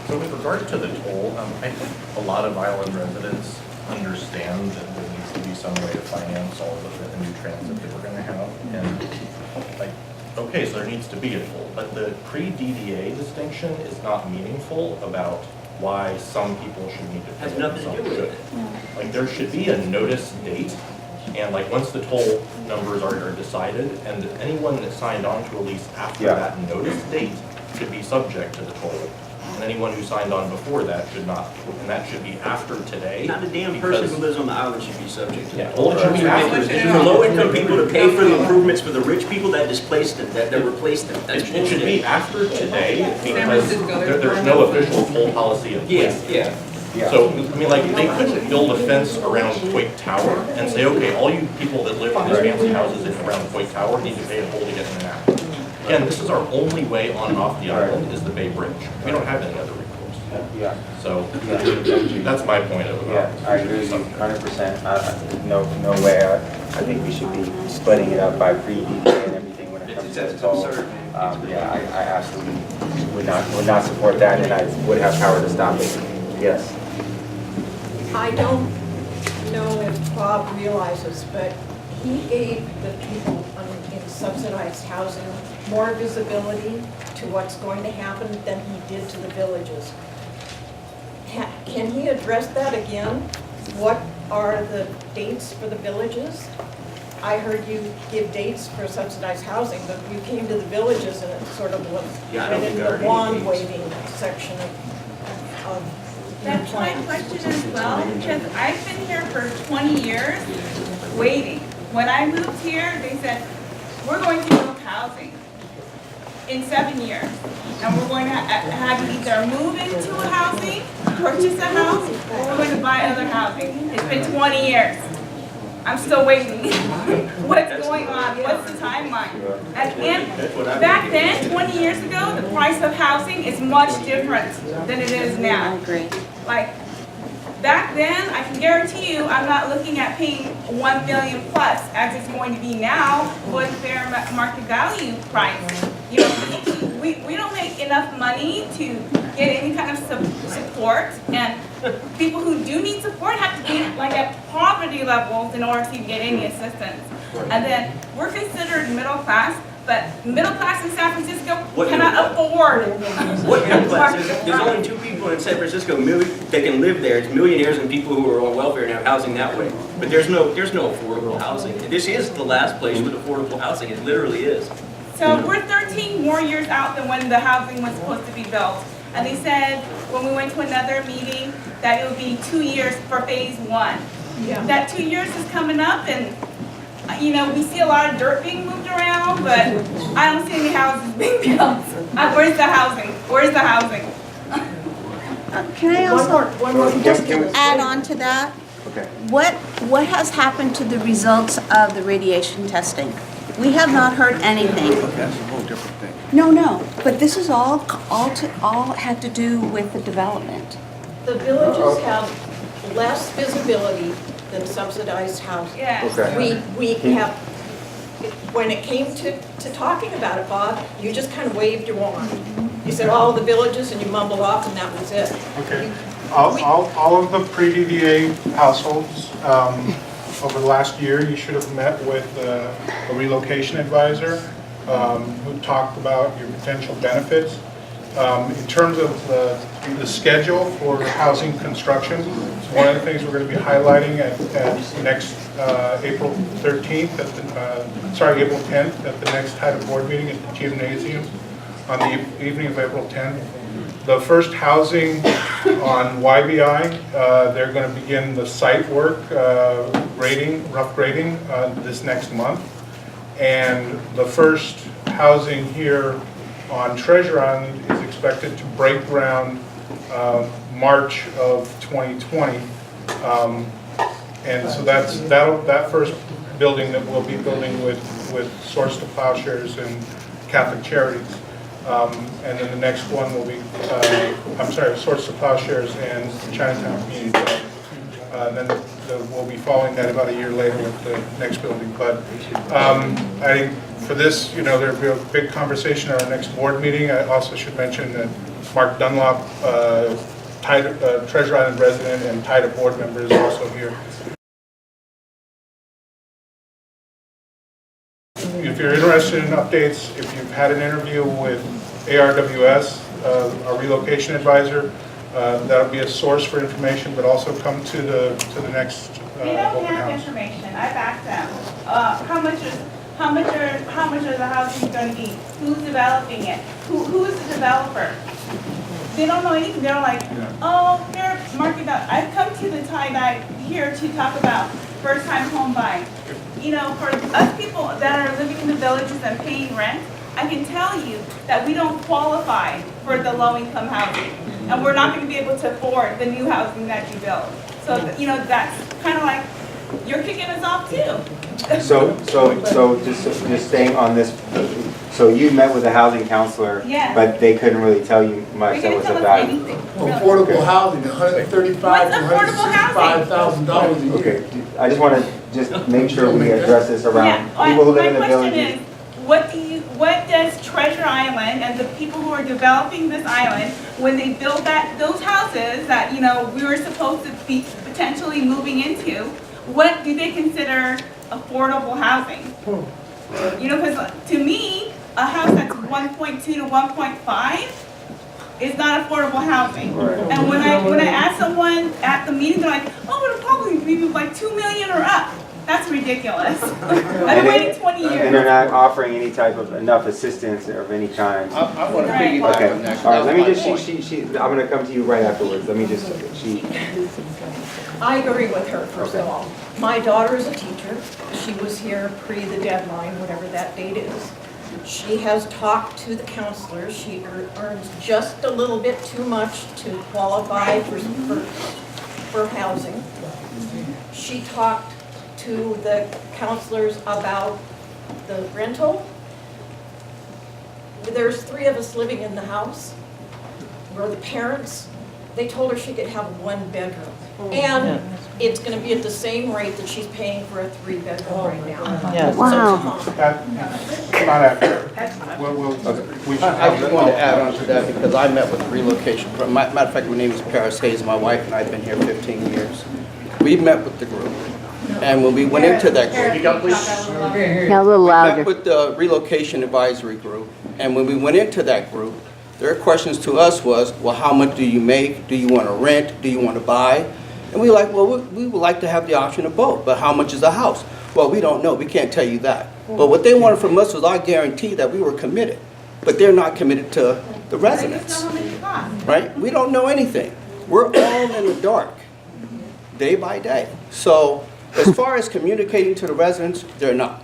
So with regard to the toll, I think a lot of island residents understand that there needs to be some way to finance all of the new transit that we're going to have. And like, okay, so there needs to be a toll, but the pre-DDA distinction is not meaningful about why some people should need to pay. Has nothing to do with it. Like there should be a notice date, and like once the toll numbers are decided, and anyone that signed on to a lease after that notice date should be subject to the toll. And anyone who signed on before that should not, and that should be after today. Not a damn person who lives on the island should be subject to that. Well, it should be after. For low-income people to pay for the improvements for the rich people that displaced them, that replaced them. That's It should be after today because there's no official toll policy in place. Yeah. So, I mean, like, they couldn't build a fence around Quake Tower and say, okay, all you people that live in these fancy houses around Quake Tower need to pay a toll to get in and out. Again, this is our only way on and off the island is the Bay Bridge. We don't have any other recourse. Yeah. So, that's my point of it. Yeah, I agree with you 100%. No way. I think we should be splitting it up by pre-DDA and everything when it comes to the toll. Yeah, I absolutely would not support that, and I would have power to stop it. Yes. I don't know if Bob realizes, but he gave the people in subsidized housing more visibility to what's going to happen than he did to the villages. Can he address that again? What are the dates for the villages? I heard you give dates for subsidized housing, but you came to the villages and it sort of was right in the wand waving section of That's my question as well, because I've been here for 20 years waiting. When I moved here, they said, we're going to build housing in 7 years. And we're going to have you either move into a housing, purchase a house, or we're going to buy other housing. It's been 20 years. I'm still waiting. What's going on? What's the timeline? And back then, 20 years ago, the price of housing is much different than it is now. I agree. Like, back then, I can guarantee you, I'm not looking at paying $1 million plus as it's going to be now for the fair market value price. You know, we don't make enough money to get any kind of support, and people who do need support have to be like at poverty levels in order to get any assistance. And then we're considered middle class, but middle class in San Francisco cannot afford. What middle class? There's only 2 people in San Francisco that can live there. It's millionaires and people who are on welfare and have housing that way. But there's no affordable housing. This is the last place with affordable housing. It literally is. So we're 13 more years out than when the housing was supposed to be built. And they said, when we went to another meeting, that it would be 2 years for phase 1. Yeah. That 2 years is coming up, and you know, we see a lot of dirt being moved around, but I don't see any houses being built. Where's the housing? Where's the housing? Can I also one more just question. add on to that? Okay. What has happened to the results of the radiation testing? We have not heard anything. That's a whole different thing. No, but this is all had to do with the development. The villages have less visibility than subsidized housing. Yes. Okay. We have, when it came to talking about it, Bob, you just kind of waved your wand. You said all the villages and you mumbled off and that was it. Okay. All of the pre-DDA households, over the last year, you should have met with a relocation advisor who talked about your potential benefits. In terms of the schedule for housing construction, one of the things we're going to be highlighting at next April 13th, April 10th, at the next HIDA board meeting at the gymnasium on the evening of April 10th. The first housing on YBI, they're going to begin the site work, rough grading this next month. And the first housing here on Treasure Island is expected to break ground March of 2020. And so that first building that we'll be building with Swords to Plowshares and Catholic Charities. And then the next one will be, Swords to Plowshares and Chinatown Community Development. Then we'll be following that about a year later with the next building. But I think for this, there'll be a big conversation at our next board meeting. I also should mention that Mark Dunlop, Treasure Island resident and TIDA board member, is also here. If you're interested in updates, if you've had an interview with ARWS, our relocation advisor, that'll be a source for information, but also come to the next We don't open have house. information, I've asked them, how much are the housing gonna be? Who's developing it? Who is the developer? They don't know anything, they're like, oh, they're market value. I've come to the tie-dye here to talk about first-time home buying. You know, for us people that are living in the villages and paying rent, I can tell you that we don't qualify for the low-income housing. And we're not gonna be able to afford the new housing that you build. So, you know, that's kind of like, you're kicking us off too. So just staying on this, so you met with a housing counselor, Yes. but they couldn't really tell you They much that didn't was tell of us value? anything. Affordable housing, $135,000 to What's affordable housing? $165,000 a year. Okay, I just want to just make sure we address this around Yeah, people who live in the my question villages. is, what does Treasure Island and the people who are developing this island, when they build those houses that, you know, we were supposed to be potentially moving into, what do they consider affordable housing? You know, because to me, a house that's 1.2 to 1.5 is not affordable housing. Right. And when I ask someone at the meeting, they're like, oh, it'll probably be like 2 million or up. That's ridiculous. I've been waiting 20 And they're years. not offering any type of enough assistance of any kind. I want to Right. piggyback Okay, on that. all right, let me That's just, my point. I'm gonna come to you right afterwards, let me just, I agree with her, first of Okay. all. My daughter is a teacher. She was here pre the deadline, whatever that date is. She has talked to the counselors. She earns just a little bit too much to qualify for housing. She talked to the counselors about the rental. There's 3 of us living in the house. We're the parents. They told her she could have 1 bedroom. And it's gonna be at the same rate that she's paying for a 3-bedroom right now. Yes. So Wow. come on. That's not accurate. We should I have just wanted to add on to that because I met with the relocation. Matter of fact, my name is Paris Hayes. My wife and I have been here 15 years. We met with the group. And when we went into that group, Yeah, a little met with the relocation advisory group. And when we went into that group, their questions to us was, well, how much do you make? Do you want to rent? Do you want to buy? And we were like, well, we would like to have the option of both, but how much is a house? Well, we don't know. We can't tell you that. But what they wanted from us was our guarantee that we were committed. But they're not committed to the I just residents, know how much it costs. right? We don't know anything. We're all in the dark, day by day. So as far as communicating to the residents, they're not.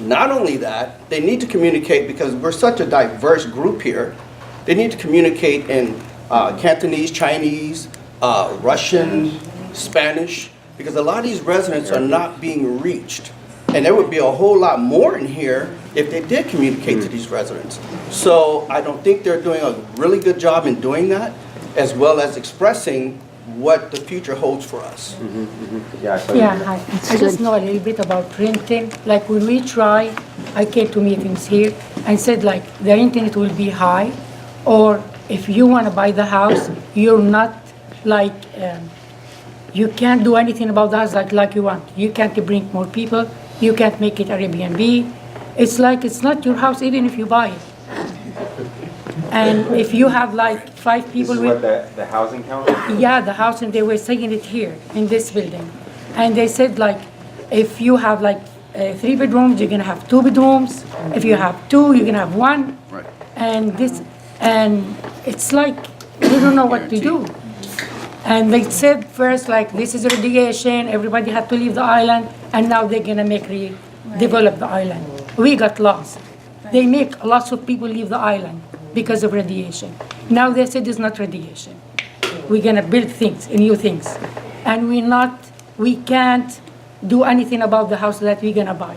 Not only that, they need to communicate because we're such a diverse group here. They need to communicate in Cantonese, Chinese, Russian, Spanish, because a lot of these residents are not being reached. And there would be a whole lot more in here if they did communicate to these residents. So I don't think they're doing a really good job in doing that, as well as expressing what the future holds for us. yeah, so. Yeah, hi. I just know a little bit about renting. Like when we try, I came to meetings here and said like the internet will be high, or if you want to buy the house, you're not like, you can't do anything about the house like you want. You can't bring more people. You can't make it Airbnb. It's like it's not your house even if you buy it. And if you have like 5 This people is with. what the housing council? Yeah, the house, and they were saying it here in this building. And they said like, if you have like 3 bedrooms, you're gonna have 2 bedrooms. If you have 2, you're gonna have 1. Right. And it's like, you don't know what to do. And they said first like, this is radiation, everybody had to leave the island, and now they're gonna develop the island. We got lost. They make lots of people leave the island because of radiation. Now they said it's not radiation. We're gonna build things, new things. And we can't do anything about the house that we're gonna buy.